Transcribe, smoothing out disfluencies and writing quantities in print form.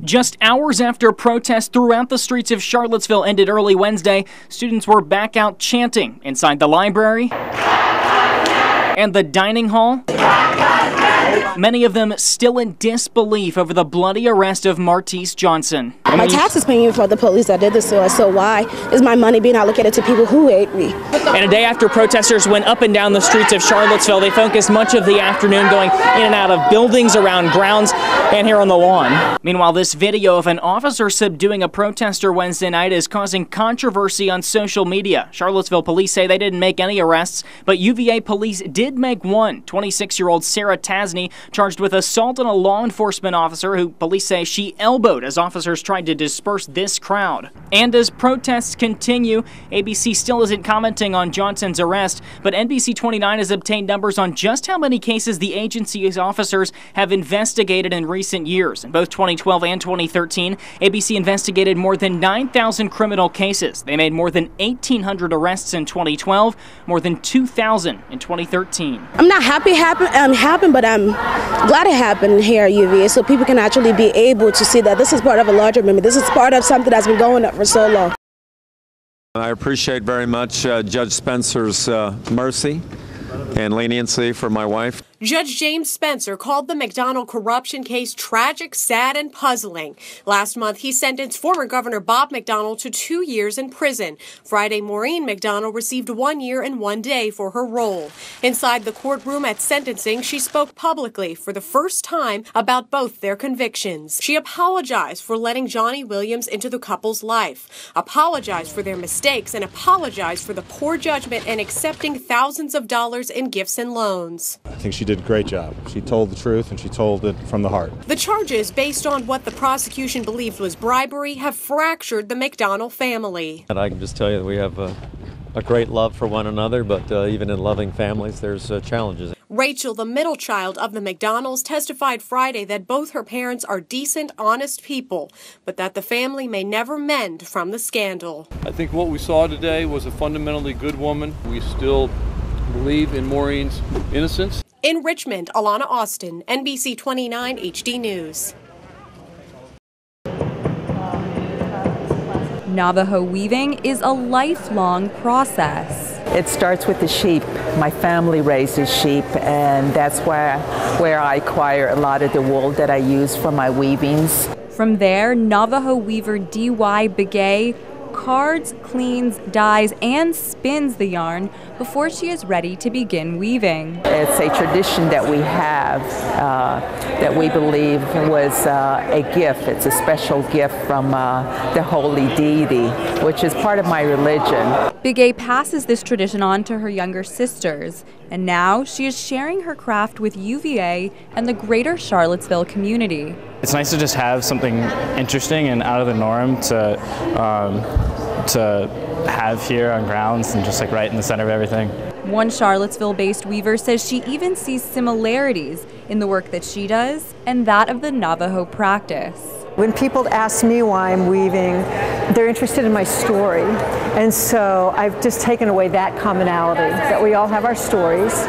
Just hours after protests throughout the streets of Charlottesville ended early Wednesday, students were back out chanting inside the library and the dining hall. Many of them still in disbelief over the bloody arrest of Martise Johnson. My taxes paying for the police that did this to us, so why is my money being allocated to people who hate me? And a day after protesters went up and down the streets of Charlottesville, they focused much of the afternoon going in and out of buildings, around grounds, and here on the lawn. Meanwhile, this video of an officer subduing a protester Wednesday night is causing controversy on social media. Charlottesville police say they didn't make any arrests, but UVA police did make one. 26-year-old Sarah Tasney charged with assault on a law enforcement officer who police say she elbowed as officers tried to disperse this crowd. And as protests continue, ABC still isn't commenting on Johnson's arrest, but NBC29 has obtained numbers on just how many cases the agency's officers have investigated in recent years. In both 2012 and 2013, ABC investigated more than 9,000 criminal cases. They made more than 1,800 arrests in 2012, more than 2,000 in 2013. I'm not happy it happened, but I'm glad it happened here at UVA so people can actually be able to see that this is part of a larger movement. This is part of something that's been going up for so long. I appreciate very much Judge Spencer's mercy and leniency for my wife. Judge James Spencer called the McDonald corruption case tragic, sad, and puzzling. Last month, he sentenced former Governor Bob McDonald to 2 years in prison. Friday, Maureen McDonald received 1 year and 1 day for her role. Inside the courtroom at sentencing, she spoke publicly for the first time about both their convictions. She apologized for letting Johnny Williams into the couple's life, apologized for their mistakes, and apologized for the poor judgment and accepting thousands of dollars in gifts and loans. I think she did a great job. She told the truth, and she told it from the heart. The charges, based on what the prosecution believed was bribery, have fractured the McDonald family. And I can just tell you that we have a great love for one another, but even in loving families, there's challenges. Rachel, the middle child of the McDonalds, testified Friday that both her parents are decent, honest people, but that the family may never mend from the scandal. I think what we saw today was a fundamentally good woman. We still believe in Maureen's innocence. In Richmond, Alana Austin, NBC29 HD News. Navajo weaving is a lifelong process. It starts with the sheep. My family raises sheep, and that's where I acquire a lot of the wool that I use for my weavings. From there, Navajo weaver D.Y. Begay cards, cleans, dyes, and spins the yarn before she is ready to begin weaving. It's a tradition that we have that we believe was a gift. It's a special gift from the holy deity, which is part of my religion. Begay passes this tradition on to her younger sisters, and now she is sharing her craft with UVA and the greater Charlottesville community. It's nice to just have something interesting and out of the norm to have here on grounds and just like right in the center of everything. One Charlottesville-based weaver says she even sees similarities in the work that she does and that of the Navajo practice. When people ask me why I'm weaving, they're interested in my story. And so I've just taken away that commonality, that we all have our stories.